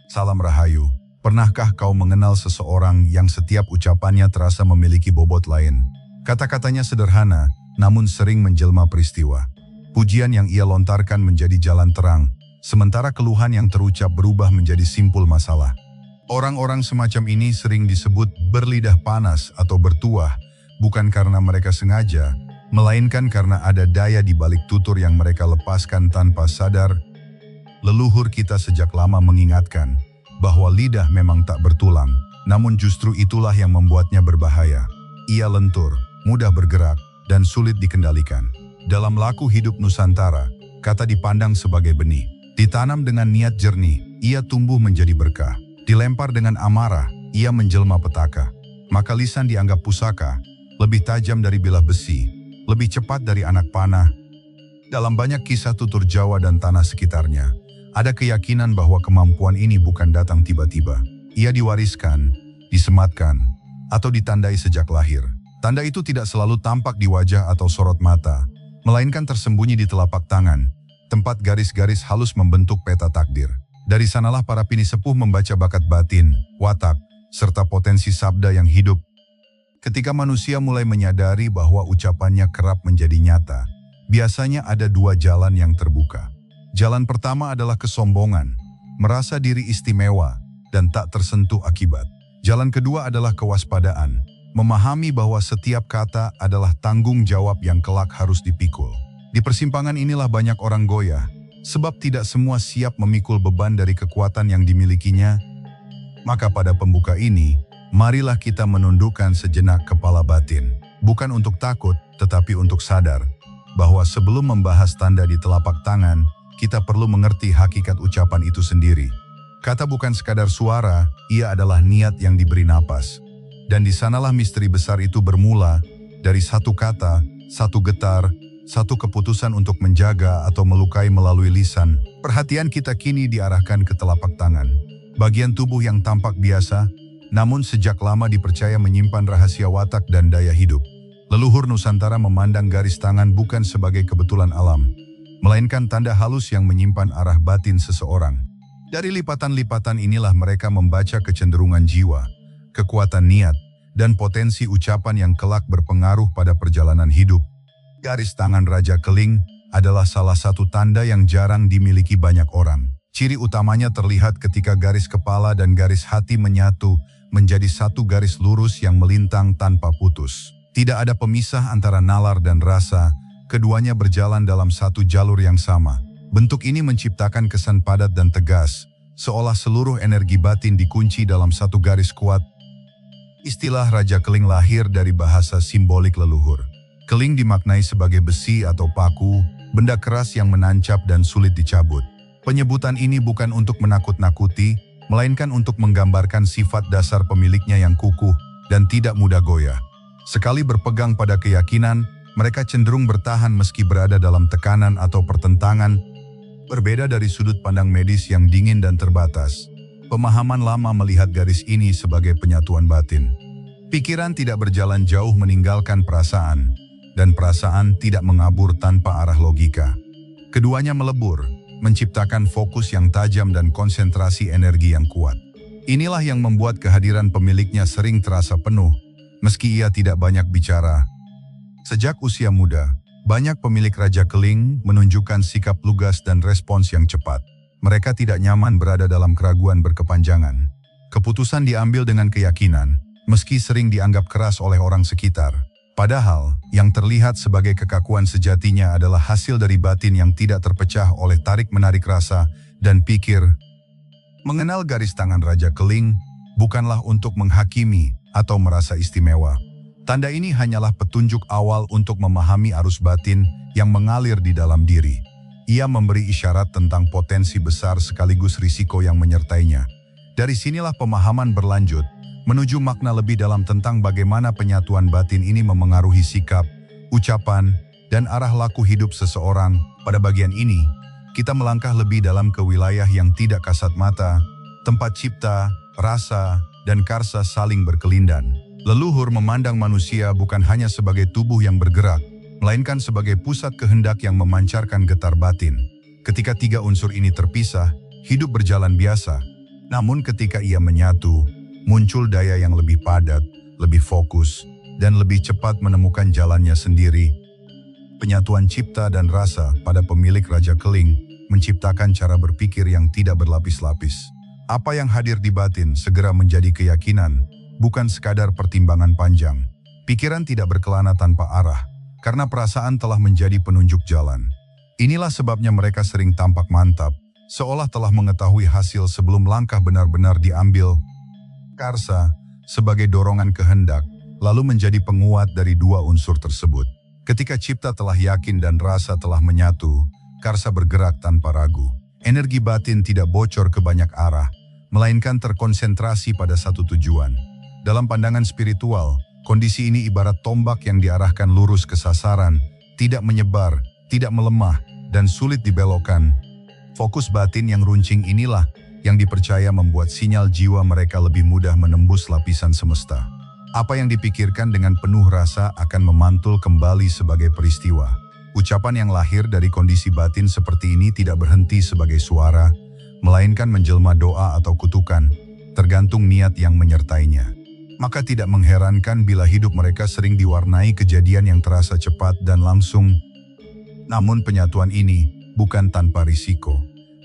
Salam Rahayu. Pernahkah kau mengenal seseorang yang setiap ucapannya terasa memiliki bobot lain? Kata-katanya sederhana, namun sering menjelma peristiwa. Pujian yang ia lontarkan menjadi jalan terang, sementara keluhan yang terucap berubah menjadi simpul masalah. Orang-orang semacam ini sering disebut berlidah panas atau bertuah, bukan karena mereka sengaja, melainkan karena ada daya di balik tutur yang mereka lepaskan tanpa sadar. Leluhur kita sejak lama mengingatkan bahwa lidah memang tak bertulang, namun justru itulah yang membuatnya berbahaya. Ia lentur, mudah bergerak, dan sulit dikendalikan. Dalam laku hidup Nusantara, kata dipandang sebagai benih. Ditanam dengan niat jernih, ia tumbuh menjadi berkah. Dilempar dengan amarah, ia menjelma petaka. Maka lisan dianggap pusaka, lebih tajam dari bilah besi, lebih cepat dari anak panah. Dalam banyak kisah tutur Jawa dan tanah sekitarnya, ada keyakinan bahwa kemampuan ini bukan datang tiba-tiba. Ia diwariskan, disematkan, atau ditandai sejak lahir. Tanda itu tidak selalu tampak di wajah atau sorot mata, melainkan tersembunyi di telapak tangan, tempat garis-garis halus membentuk peta takdir. Dari sanalah para pini sepuh membaca bakat batin, watak, serta potensi sabda yang hidup. Ketika manusia mulai menyadari bahwa ucapannya kerap menjadi nyata, biasanya ada dua jalan yang terbuka. Jalan pertama adalah kesombongan, merasa diri istimewa, dan tak tersentuh akibat. Jalan kedua adalah kewaspadaan, memahami bahwa setiap kata adalah tanggung jawab yang kelak harus dipikul. Di persimpangan inilah banyak orang goyah, sebab tidak semua siap memikul beban dari kekuatan yang dimilikinya. Maka pada pembuka ini, marilah kita menundukkan sejenak kepala batin, bukan untuk takut, tetapi untuk sadar bahwa sebelum membahas tanda di telapak tangan, kita perlu mengerti hakikat ucapan itu sendiri. Kata bukan sekadar suara, ia adalah niat yang diberi napas. Dan di sanalah misteri besar itu bermula, dari satu kata, satu getar, satu keputusan untuk menjaga atau melukai melalui lisan. Perhatian kita kini diarahkan ke telapak tangan, bagian tubuh yang tampak biasa, namun sejak lama dipercaya menyimpan rahasia watak dan daya hidup. Leluhur Nusantara memandang garis tangan bukan sebagai kebetulan alam, melainkan tanda halus yang menyimpan arah batin seseorang. Dari lipatan-lipatan inilah mereka membaca kecenderungan jiwa, kekuatan niat, dan potensi ucapan yang kelak berpengaruh pada perjalanan hidup. Garis tangan Raja Keling adalah salah satu tanda yang jarang dimiliki banyak orang. Ciri utamanya terlihat ketika garis kepala dan garis hati menyatu menjadi satu garis lurus yang melintang tanpa putus. Tidak ada pemisah antara nalar dan rasa, keduanya berjalan dalam satu jalur yang sama. Bentuk ini menciptakan kesan padat dan tegas, seolah seluruh energi batin dikunci dalam satu garis kuat. Istilah Raja Keling lahir dari bahasa simbolik leluhur. Keling dimaknai sebagai besi atau paku, benda keras yang menancap dan sulit dicabut. Penyebutan ini bukan untuk menakut-nakuti, melainkan untuk menggambarkan sifat dasar pemiliknya yang kukuh dan tidak mudah goyah. Sekali berpegang pada keyakinan, mereka cenderung bertahan meski berada dalam tekanan atau pertentangan. Berbeda dari sudut pandang medis yang dingin dan terbatas, pemahaman lama melihat garis ini sebagai penyatuan batin. Pikiran tidak berjalan jauh meninggalkan perasaan, dan perasaan tidak mengabur tanpa arah logika. Keduanya melebur, menciptakan fokus yang tajam dan konsentrasi energi yang kuat. Inilah yang membuat kehadiran pemiliknya sering terasa penuh, meski ia tidak banyak bicara. Sejak usia muda, banyak pemilik Raja Keling menunjukkan sikap lugas dan respons yang cepat. Mereka tidak nyaman berada dalam keraguan berkepanjangan. Keputusan diambil dengan keyakinan, meski sering dianggap keras oleh orang sekitar. Padahal, yang terlihat sebagai kekakuan sejatinya adalah hasil dari batin yang tidak terpecah oleh tarik-menarik rasa dan pikir. Mengenal garis tangan Raja Keling bukanlah untuk menghakimi atau merasa istimewa. Tanda ini hanyalah petunjuk awal untuk memahami arus batin yang mengalir di dalam diri. Ia memberi isyarat tentang potensi besar sekaligus risiko yang menyertainya. Dari sinilah pemahaman berlanjut, menuju makna lebih dalam tentang bagaimana penyatuan batin ini memengaruhi sikap, ucapan, dan arah laku hidup seseorang. Pada bagian ini, kita melangkah lebih dalam ke wilayah yang tidak kasat mata, tempat cipta, rasa, dan karsa saling berkelindan. Leluhur memandang manusia bukan hanya sebagai tubuh yang bergerak, melainkan sebagai pusat kehendak yang memancarkan getar batin. Ketika tiga unsur ini terpisah, hidup berjalan biasa. Namun ketika ia menyatu, muncul daya yang lebih padat, lebih fokus, dan lebih cepat menemukan jalannya sendiri. Penyatuan cipta dan rasa pada pemilik Raja Keling menciptakan cara berpikir yang tidak berlapis-lapis. Apa yang hadir di batin segera menjadi keyakinan, bukan sekadar pertimbangan panjang. Pikiran tidak berkelana tanpa arah, karena perasaan telah menjadi penunjuk jalan. Inilah sebabnya mereka sering tampak mantap, seolah telah mengetahui hasil sebelum langkah benar-benar diambil. Karsa, sebagai dorongan kehendak, lalu menjadi penguat dari dua unsur tersebut. Ketika cipta telah yakin dan rasa telah menyatu, Karsa bergerak tanpa ragu. Energi batin tidak bocor ke banyak arah, melainkan terkonsentrasi pada satu tujuan. Dalam pandangan spiritual, kondisi ini ibarat tombak yang diarahkan lurus ke sasaran, tidak menyebar, tidak melemah, dan sulit dibelokkan. Fokus batin yang runcing inilah yang dipercaya membuat sinyal jiwa mereka lebih mudah menembus lapisan semesta. Apa yang dipikirkan dengan penuh rasa akan memantul kembali sebagai peristiwa. Ucapan yang lahir dari kondisi batin seperti ini tidak berhenti sebagai suara, melainkan menjelma doa atau kutukan, tergantung niat yang menyertainya. Maka tidak mengherankan bila hidup mereka sering diwarnai kejadian yang terasa cepat dan langsung. Namun penyatuan ini bukan tanpa risiko.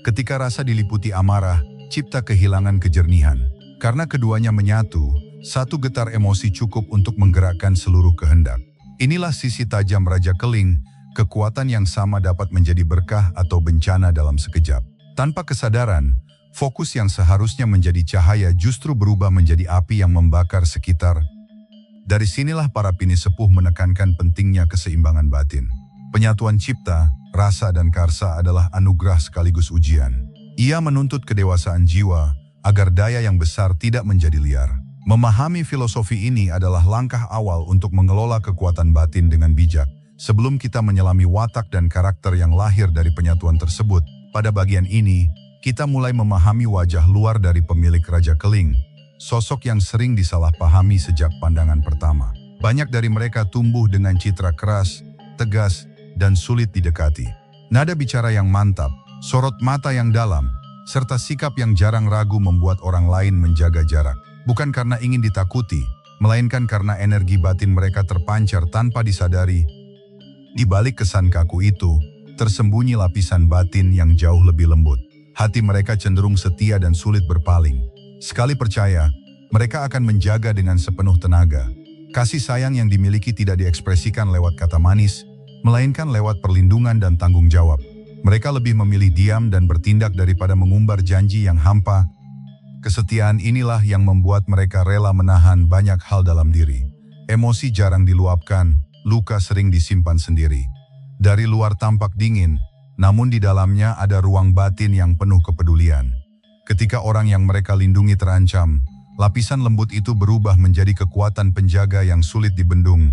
Ketika rasa diliputi amarah, cipta kehilangan kejernihan. Karena keduanya menyatu, satu getar emosi cukup untuk menggerakkan seluruh kehendak. Inilah sisi tajam Raja Keling, kekuatan yang sama dapat menjadi berkah atau bencana dalam sekejap. Tanpa kesadaran, fokus yang seharusnya menjadi cahaya justru berubah menjadi api yang membakar sekitar. Dari sinilah para pinisepuh menekankan pentingnya keseimbangan batin. Penyatuan cipta, rasa dan karsa adalah anugerah sekaligus ujian. Ia menuntut kedewasaan jiwa agar daya yang besar tidak menjadi liar. Memahami filosofi ini adalah langkah awal untuk mengelola kekuatan batin dengan bijak. Sebelum kita menyelami watak dan karakter yang lahir dari penyatuan tersebut, pada bagian ini, kita mulai memahami wajah luar dari pemilik Raja Keling, sosok yang sering disalahpahami sejak pandangan pertama. Banyak dari mereka tumbuh dengan citra keras, tegas, dan sulit didekati. Nada bicara yang mantap, sorot mata yang dalam, serta sikap yang jarang ragu membuat orang lain menjaga jarak. Bukan karena ingin ditakuti, melainkan karena energi batin mereka terpancar tanpa disadari. Di balik kesan kaku itu, tersembunyi lapisan batin yang jauh lebih lembut. Hati mereka cenderung setia dan sulit berpaling. Sekali percaya, mereka akan menjaga dengan sepenuh tenaga. Kasih sayang yang dimiliki tidak diekspresikan lewat kata manis, melainkan lewat perlindungan dan tanggung jawab. Mereka lebih memilih diam dan bertindak daripada mengumbar janji yang hampa. Kesetiaan inilah yang membuat mereka rela menahan banyak hal dalam diri. Emosi jarang diluapkan, luka sering disimpan sendiri. Dari luar tampak dingin, namun di dalamnya ada ruang batin yang penuh kepedulian. Ketika orang yang mereka lindungi terancam, lapisan lembut itu berubah menjadi kekuatan penjaga yang sulit dibendung.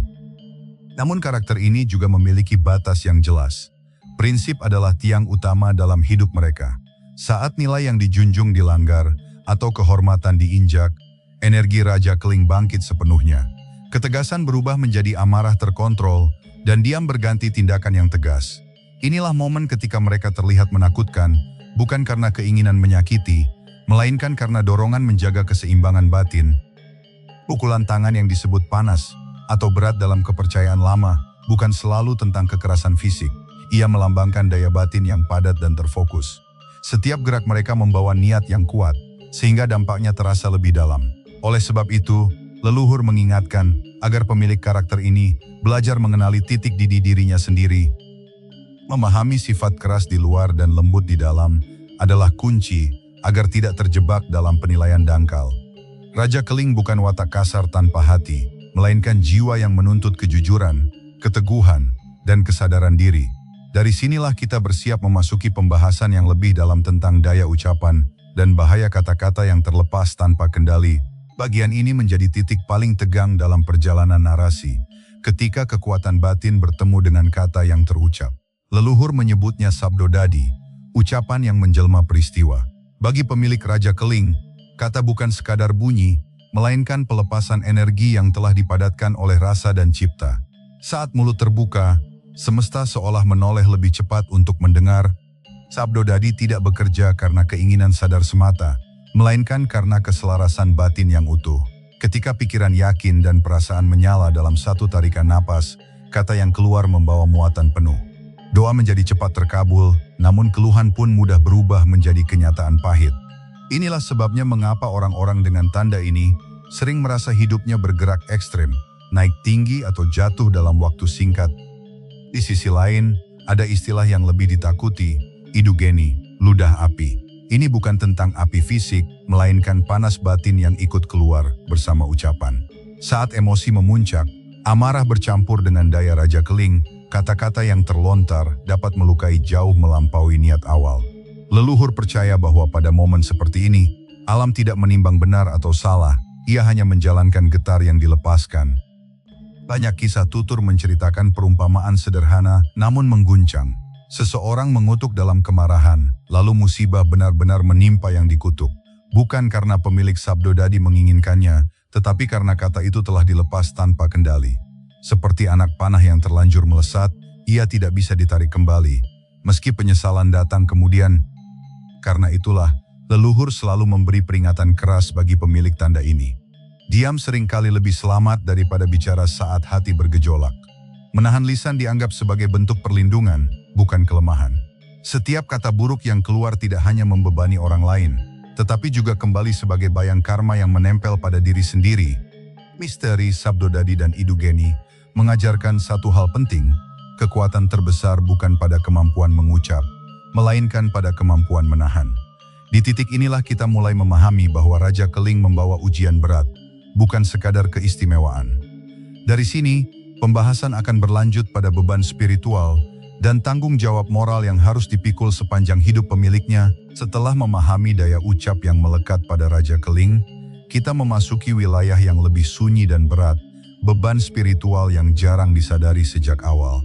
Namun karakter ini juga memiliki batas yang jelas. Prinsip adalah tiang utama dalam hidup mereka. Saat nilai yang dijunjung dilanggar atau kehormatan diinjak, energi Raja Keling bangkit sepenuhnya. Ketegasan berubah menjadi amarah terkontrol dan diam berganti tindakan yang tegas. Inilah momen ketika mereka terlihat menakutkan, bukan karena keinginan menyakiti, melainkan karena dorongan menjaga keseimbangan batin. Pukulan tangan yang disebut panas atau berat dalam kepercayaan lama bukan selalu tentang kekerasan fisik. Ia melambangkan daya batin yang padat dan terfokus. Setiap gerak mereka membawa niat yang kuat, sehingga dampaknya terasa lebih dalam. Oleh sebab itu, leluhur mengingatkan agar pemilik karakter ini belajar mengenali titik didih dirinya sendiri. Memahami sifat keras di luar dan lembut di dalam adalah kunci agar tidak terjebak dalam penilaian dangkal. Raja Keling bukan watak kasar tanpa hati, melainkan jiwa yang menuntut kejujuran, keteguhan, dan kesadaran diri. Dari sinilah kita bersiap memasuki pembahasan yang lebih dalam tentang daya ucapan dan bahaya kata-kata yang terlepas tanpa kendali. Bagian ini menjadi titik paling tegang dalam perjalanan narasi, ketika kekuatan batin bertemu dengan kata yang terucap. Leluhur menyebutnya sabdo dadi, ucapan yang menjelma peristiwa. Bagi pemilik Raja Keling, kata bukan sekadar bunyi, melainkan pelepasan energi yang telah dipadatkan oleh rasa dan cipta. Saat mulut terbuka, semesta seolah menoleh lebih cepat untuk mendengar. Sabdo dadi tidak bekerja karena keinginan sadar semata, melainkan karena keselarasan batin yang utuh. Ketika pikiran yakin dan perasaan menyala dalam satu tarikan napas, kata yang keluar membawa muatan penuh. Doa menjadi cepat terkabul, namun keluhan pun mudah berubah menjadi kenyataan pahit. Inilah sebabnya mengapa orang-orang dengan tanda ini sering merasa hidupnya bergerak ekstrem, naik tinggi atau jatuh dalam waktu singkat. Di sisi lain, ada istilah yang lebih ditakuti, idugeni, ludah api. Ini bukan tentang api fisik, melainkan panas batin yang ikut keluar bersama ucapan. Saat emosi memuncak, amarah bercampur dengan daya Raja Keling, kata-kata yang terlontar dapat melukai jauh melampaui niat awal. Leluhur percaya bahwa pada momen seperti ini, alam tidak menimbang benar atau salah, ia hanya menjalankan getar yang dilepaskan. Banyak kisah tutur menceritakan perumpamaan sederhana namun mengguncang. Seseorang mengutuk dalam kemarahan, lalu musibah benar-benar menimpa yang dikutuk. Bukan karena pemilik sabdodadi menginginkannya, tetapi karena kata itu telah dilepas tanpa kendali. Seperti anak panah yang terlanjur melesat, ia tidak bisa ditarik kembali. Meski penyesalan datang kemudian, karena itulah, leluhur selalu memberi peringatan keras bagi pemilik tanda ini. Diam seringkali lebih selamat daripada bicara saat hati bergejolak. Menahan lisan dianggap sebagai bentuk perlindungan, bukan kelemahan. Setiap kata buruk yang keluar tidak hanya membebani orang lain, tetapi juga kembali sebagai bayang karma yang menempel pada diri sendiri. Misteri Sabdodadi dan Idugeni mengajarkan satu hal penting, kekuatan terbesar bukan pada kemampuan mengucap, melainkan pada kemampuan menahan. Di titik inilah kita mulai memahami bahwa Raja Keling membawa ujian berat, bukan sekadar keistimewaan. Dari sini, pembahasan akan berlanjut pada beban spiritual dan tanggung jawab moral yang harus dipikul sepanjang hidup pemiliknya. Setelah memahami daya ucap yang melekat pada Raja Keling, kita memasuki wilayah yang lebih sunyi dan berat, beban spiritual yang jarang disadari sejak awal.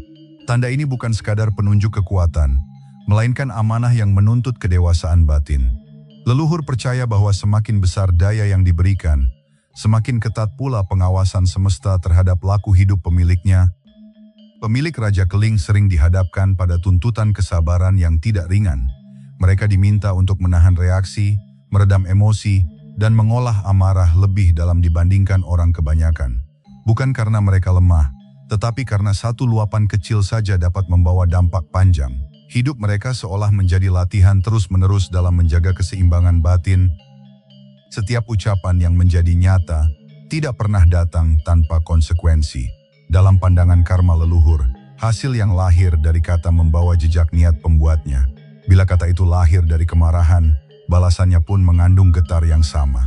Tanda ini bukan sekadar penunjuk kekuatan, melainkan amanah yang menuntut kedewasaan batin. Leluhur percaya bahwa semakin besar daya yang diberikan, semakin ketat pula pengawasan semesta terhadap laku hidup pemiliknya. Pemilik Raja Keling sering dihadapkan pada tuntutan kesabaran yang tidak ringan. Mereka diminta untuk menahan reaksi, meredam emosi, dan mengolah amarah lebih dalam dibandingkan orang kebanyakan. Bukan karena mereka lemah, tetapi karena satu luapan kecil saja dapat membawa dampak panjang. Hidup mereka seolah menjadi latihan terus-menerus dalam menjaga keseimbangan batin. Setiap ucapan yang menjadi nyata tidak pernah datang tanpa konsekuensi. Dalam pandangan karma leluhur, hasil yang lahir dari kata membawa jejak niat pembuatnya. Bila kata itu lahir dari kemarahan, balasannya pun mengandung getar yang sama.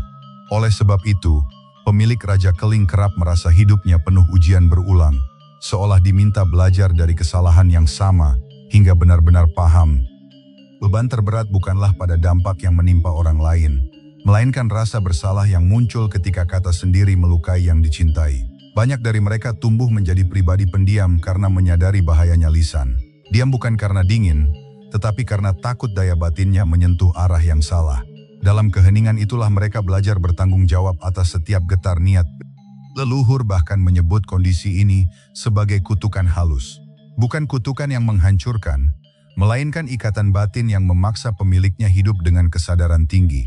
Oleh sebab itu, pemilik Raja Keling kerap merasa hidupnya penuh ujian berulang, seolah diminta belajar dari kesalahan yang sama hingga benar-benar paham. Beban terberat bukanlah pada dampak yang menimpa orang lain, melainkan rasa bersalah yang muncul ketika kata sendiri melukai yang dicintai. Banyak dari mereka tumbuh menjadi pribadi pendiam karena menyadari bahayanya lisan. Diam bukan karena dingin, tetapi karena takut daya batinnya menyentuh arah yang salah. Dalam keheningan itulah mereka belajar bertanggung jawab atas setiap getar niat. Leluhur bahkan menyebut kondisi ini sebagai kutukan halus. Bukan kutukan yang menghancurkan, melainkan ikatan batin yang memaksa pemiliknya hidup dengan kesadaran tinggi.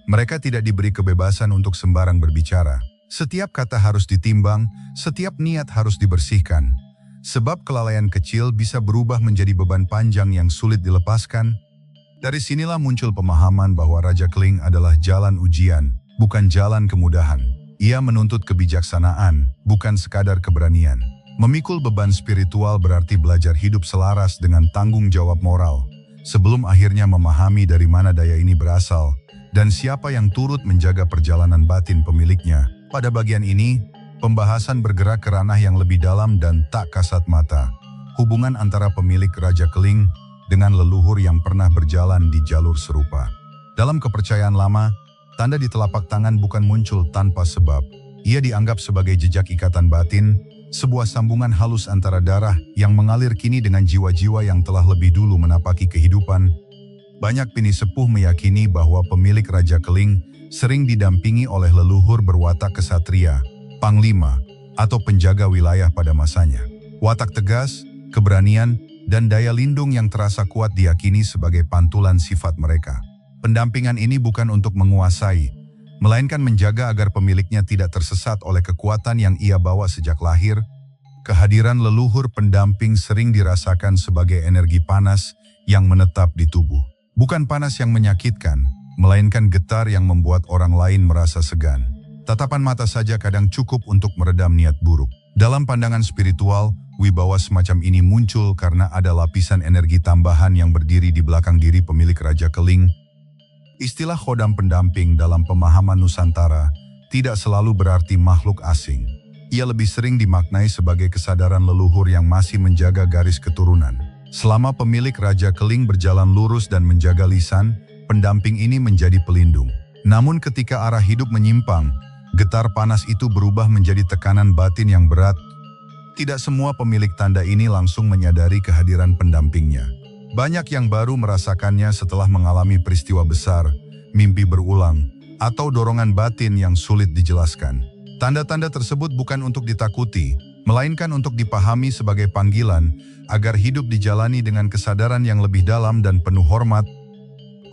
Mereka tidak diberi kebebasan untuk sembarang berbicara. Setiap kata harus ditimbang, setiap niat harus dibersihkan. Sebab kelalaian kecil bisa berubah menjadi beban panjang yang sulit dilepaskan. Dari sinilah muncul pemahaman bahwa Raja Keling adalah jalan ujian, bukan jalan kemudahan. Ia menuntut kebijaksanaan, bukan sekadar keberanian. Memikul beban spiritual berarti belajar hidup selaras dengan tanggung jawab moral, sebelum akhirnya memahami dari mana daya ini berasal, dan siapa yang turut menjaga perjalanan batin pemiliknya. Pada bagian ini, pembahasan bergerak ke ranah yang lebih dalam dan tak kasat mata. Hubungan antara pemilik Raja Keling dengan leluhur yang pernah berjalan di jalur serupa. Dalam kepercayaan lama, tanda di telapak tangan bukan muncul tanpa sebab. Ia dianggap sebagai jejak ikatan batin, sebuah sambungan halus antara darah yang mengalir kini dengan jiwa-jiwa yang telah lebih dulu menapaki kehidupan. Banyak bini sepuh meyakini bahwa pemilik Raja Keling sering didampingi oleh leluhur berwatak kesatria, panglima, atau penjaga wilayah pada masanya. Watak tegas, keberanian, dan daya lindung yang terasa kuat diyakini sebagai pantulan sifat mereka. Pendampingan ini bukan untuk menguasai, melainkan menjaga agar pemiliknya tidak tersesat oleh kekuatan yang ia bawa sejak lahir. Kehadiran leluhur pendamping sering dirasakan sebagai energi panas yang menetap di tubuh. Bukan panas yang menyakitkan, melainkan getar yang membuat orang lain merasa segan. Tatapan mata saja kadang cukup untuk meredam niat buruk. Dalam pandangan spiritual, wibawa semacam ini muncul karena ada lapisan energi tambahan yang berdiri di belakang diri pemilik Raja Keling. Istilah khodam pendamping dalam pemahaman Nusantara tidak selalu berarti makhluk asing. Ia lebih sering dimaknai sebagai kesadaran leluhur yang masih menjaga garis keturunan. Selama pemilik Raja Keling berjalan lurus dan menjaga lisan, pendamping ini menjadi pelindung. Namun ketika arah hidup menyimpang, getar panas itu berubah menjadi tekanan batin yang berat. Tidak semua pemilik tanda ini langsung menyadari kehadiran pendampingnya. Banyak yang baru merasakannya setelah mengalami peristiwa besar, mimpi berulang, atau dorongan batin yang sulit dijelaskan. Tanda-tanda tersebut bukan untuk ditakuti, melainkan untuk dipahami sebagai panggilan agar hidup dijalani dengan kesadaran yang lebih dalam dan penuh hormat.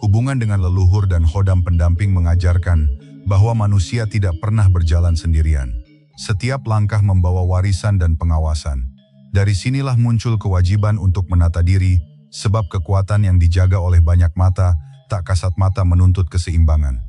Hubungan dengan leluhur dan khodam pendamping mengajarkan bahwa manusia tidak pernah berjalan sendirian. Setiap langkah membawa warisan dan pengawasan. Dari sinilah muncul kewajiban untuk menata diri, sebab kekuatan yang dijaga oleh banyak mata tak kasat mata menuntut keseimbangan.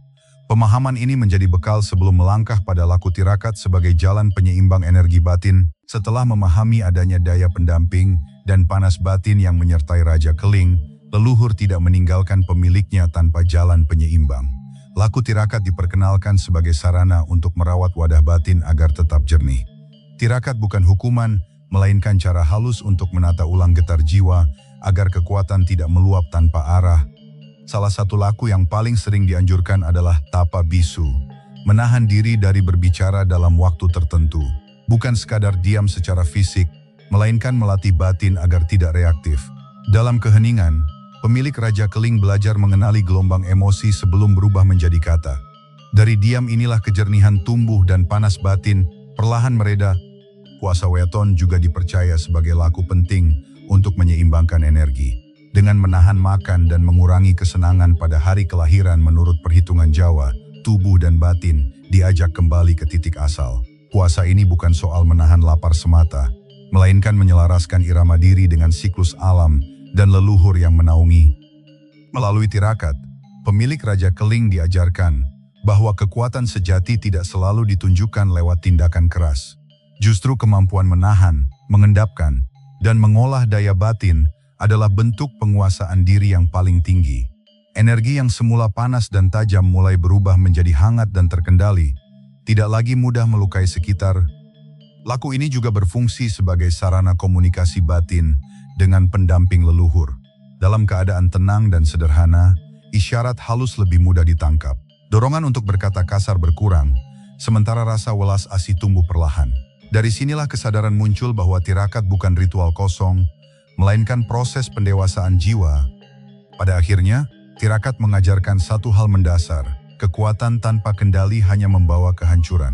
Pemahaman ini menjadi bekal sebelum melangkah pada laku tirakat sebagai jalan penyeimbang energi batin. Setelah memahami adanya daya pendamping dan panas batin yang menyertai Raja Keling, leluhur tidak meninggalkan pemiliknya tanpa jalan penyeimbang. Laku tirakat diperkenalkan sebagai sarana untuk merawat wadah batin agar tetap jernih. Tirakat bukan hukuman, melainkan cara halus untuk menata ulang getar jiwa agar kekuatan tidak meluap tanpa arah. Salah satu laku yang paling sering dianjurkan adalah tapa bisu, menahan diri dari berbicara dalam waktu tertentu. Bukan sekadar diam secara fisik, melainkan melatih batin agar tidak reaktif. Dalam keheningan, pemilik Raja Keling belajar mengenali gelombang emosi sebelum berubah menjadi kata. Dari diam inilah kejernihan tumbuh dan panas batin perlahan mereda. Puasa weton juga dipercaya sebagai laku penting untuk menyeimbangkan energi. Dengan menahan makan dan mengurangi kesenangan pada hari kelahiran menurut perhitungan Jawa, tubuh dan batin diajak kembali ke titik asal. Puasa ini bukan soal menahan lapar semata, melainkan menyelaraskan irama diri dengan siklus alam dan leluhur yang menaungi. Melalui tirakat, pemilik Raja Keling diajarkan bahwa kekuatan sejati tidak selalu ditunjukkan lewat tindakan keras. Justru kemampuan menahan, mengendapkan, dan mengolah daya batin adalah bentuk penguasaan diri yang paling tinggi. Energi yang semula panas dan tajam mulai berubah menjadi hangat dan terkendali, tidak lagi mudah melukai sekitar. Laku ini juga berfungsi sebagai sarana komunikasi batin dengan pendamping leluhur. Dalam keadaan tenang dan sederhana, isyarat halus lebih mudah ditangkap. Dorongan untuk berkata kasar berkurang, sementara rasa welas asih tumbuh perlahan. Dari sinilah kesadaran muncul bahwa tirakat bukan ritual kosong, melainkan proses pendewasaan jiwa. Pada akhirnya, tirakat mengajarkan satu hal mendasar, kekuatan tanpa kendali hanya membawa kehancuran.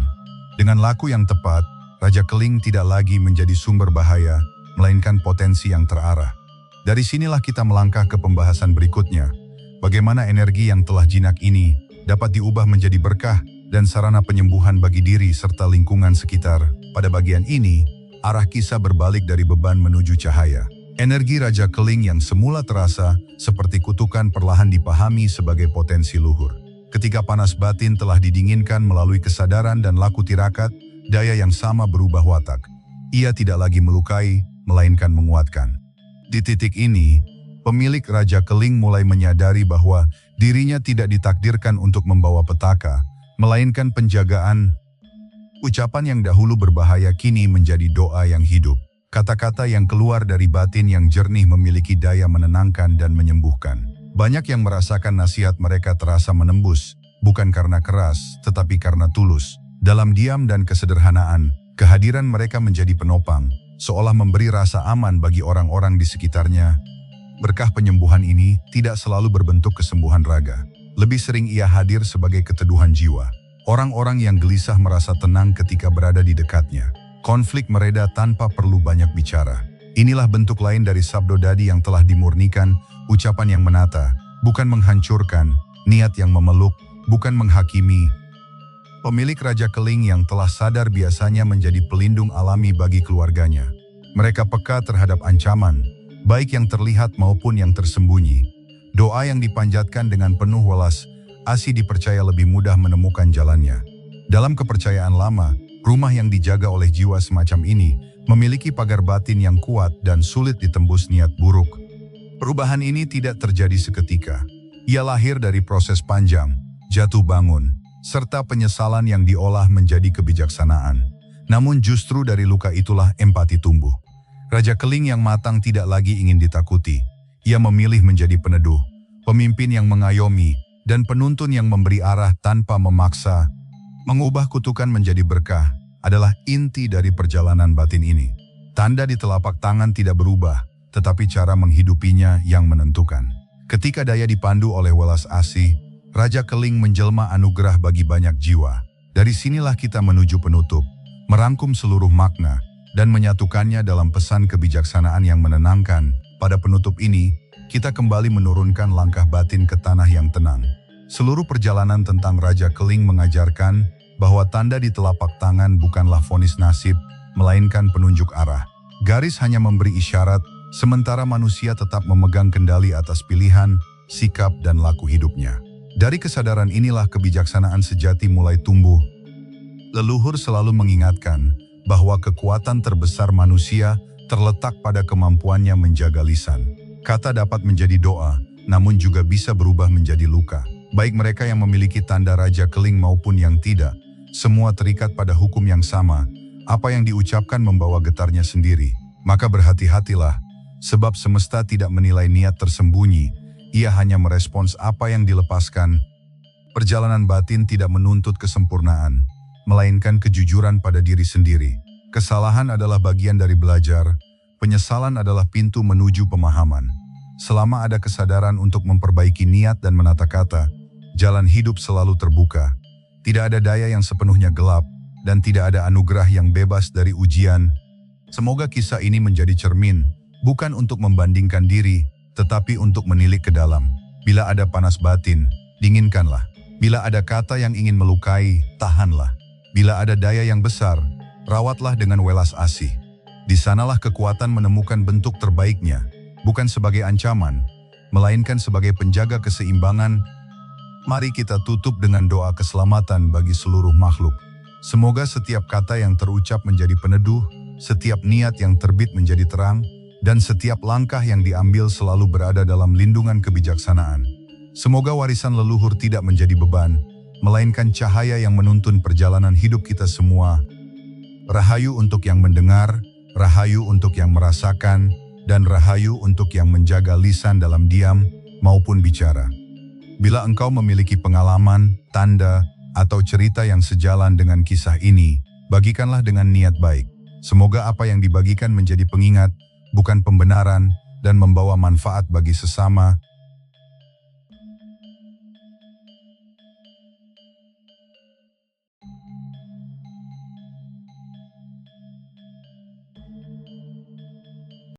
Dengan laku yang tepat, Raja Keling tidak lagi menjadi sumber bahaya, melainkan potensi yang terarah. Dari sinilah kita melangkah ke pembahasan berikutnya, bagaimana energi yang telah jinak ini dapat diubah menjadi berkah dan sarana penyembuhan bagi diri serta lingkungan sekitar. Pada bagian ini, arah kisah berbalik dari beban menuju cahaya. Energi Raja Keling yang semula terasa seperti kutukan perlahan dipahami sebagai potensi luhur. Ketika panas batin telah didinginkan melalui kesadaran dan laku tirakat, daya yang sama berubah watak. Ia tidak lagi melukai, melainkan menguatkan. Di titik ini, pemilik Raja Keling mulai menyadari bahwa dirinya tidak ditakdirkan untuk membawa petaka, melainkan penjagaan. Ucapan yang dahulu berbahaya kini menjadi doa yang hidup. Kata-kata yang keluar dari batin yang jernih memiliki daya menenangkan dan menyembuhkan. Banyak yang merasakan nasihat mereka terasa menembus, bukan karena keras, tetapi karena tulus. Dalam diam dan kesederhanaan, kehadiran mereka menjadi penopang, seolah memberi rasa aman bagi orang-orang di sekitarnya. Berkah penyembuhan ini tidak selalu berbentuk kesembuhan raga. Lebih sering ia hadir sebagai keteduhan jiwa. Orang-orang yang gelisah merasa tenang ketika berada di dekatnya. Konflik mereda tanpa perlu banyak bicara. Inilah bentuk lain dari sabdo dadi yang telah dimurnikan, ucapan yang menata, bukan menghancurkan, niat yang memeluk, bukan menghakimi. Pemilik Raja Keling yang telah sadar biasanya menjadi pelindung alami bagi keluarganya. Mereka peka terhadap ancaman, baik yang terlihat maupun yang tersembunyi. Doa yang dipanjatkan dengan penuh welas asih dipercaya lebih mudah menemukan jalannya. Dalam kepercayaan lama, rumah yang dijaga oleh jiwa semacam ini memiliki pagar batin yang kuat dan sulit ditembus niat buruk. Perubahan ini tidak terjadi seketika. Ia lahir dari proses panjang, jatuh bangun, serta penyesalan yang diolah menjadi kebijaksanaan. Namun justru dari luka itulah empati tumbuh. Raja Keling yang matang tidak lagi ingin ditakuti. Ia memilih menjadi peneduh, pemimpin yang mengayomi, dan penuntun yang memberi arah tanpa memaksa. Mengubah kutukan menjadi berkah adalah inti dari perjalanan batin ini. Tanda di telapak tangan tidak berubah, tetapi cara menghidupinya yang menentukan. Ketika daya dipandu oleh welas asih, Raja Keling menjelma anugerah bagi banyak jiwa. Dari sinilah kita menuju penutup, merangkum seluruh makna, dan menyatukannya dalam pesan kebijaksanaan yang menenangkan. Pada penutup ini, kita kembali menurunkan langkah batin ke tanah yang tenang. Seluruh perjalanan tentang Raja Keling mengajarkan bahwa tanda di telapak tangan bukanlah vonis nasib, melainkan penunjuk arah. Garis hanya memberi isyarat, sementara manusia tetap memegang kendali atas pilihan, sikap, dan laku hidupnya. Dari kesadaran inilah kebijaksanaan sejati mulai tumbuh. Leluhur selalu mengingatkan bahwa kekuatan terbesar manusia terletak pada kemampuannya menjaga lisan. Kata dapat menjadi doa, namun juga bisa berubah menjadi luka. Baik mereka yang memiliki tanda Raja Keling maupun yang tidak, semua terikat pada hukum yang sama. Apa yang diucapkan membawa getarnya sendiri. Maka berhati-hatilah, sebab semesta tidak menilai niat tersembunyi, ia hanya merespons apa yang dilepaskan. Perjalanan batin tidak menuntut kesempurnaan, melainkan kejujuran pada diri sendiri. Kesalahan adalah bagian dari belajar, penyesalan adalah pintu menuju pemahaman. Selama ada kesadaran untuk memperbaiki niat dan menata kata, jalan hidup selalu terbuka. Tidak ada daya yang sepenuhnya gelap, dan tidak ada anugerah yang bebas dari ujian. Semoga kisah ini menjadi cermin, bukan untuk membandingkan diri, tetapi untuk menilik ke dalam. Bila ada panas batin, dinginkanlah. Bila ada kata yang ingin melukai, tahanlah. Bila ada daya yang besar, rawatlah dengan welas asih. Di sanalah kekuatan menemukan bentuk terbaiknya, bukan sebagai ancaman, melainkan sebagai penjaga keseimbangan. Mari kita tutup dengan doa keselamatan bagi seluruh makhluk. Semoga setiap kata yang terucap menjadi peneduh, setiap niat yang terbit menjadi terang, dan setiap langkah yang diambil selalu berada dalam lindungan kebijaksanaan. Semoga warisan leluhur tidak menjadi beban, melainkan cahaya yang menuntun perjalanan hidup kita semua. Rahayu untuk yang mendengar, rahayu untuk yang merasakan, dan rahayu untuk yang menjaga lisan dalam diam maupun bicara. Bila engkau memiliki pengalaman, tanda, atau cerita yang sejalan dengan kisah ini, bagikanlah dengan niat baik. Semoga apa yang dibagikan menjadi pengingat, bukan pembenaran, dan membawa manfaat bagi sesama.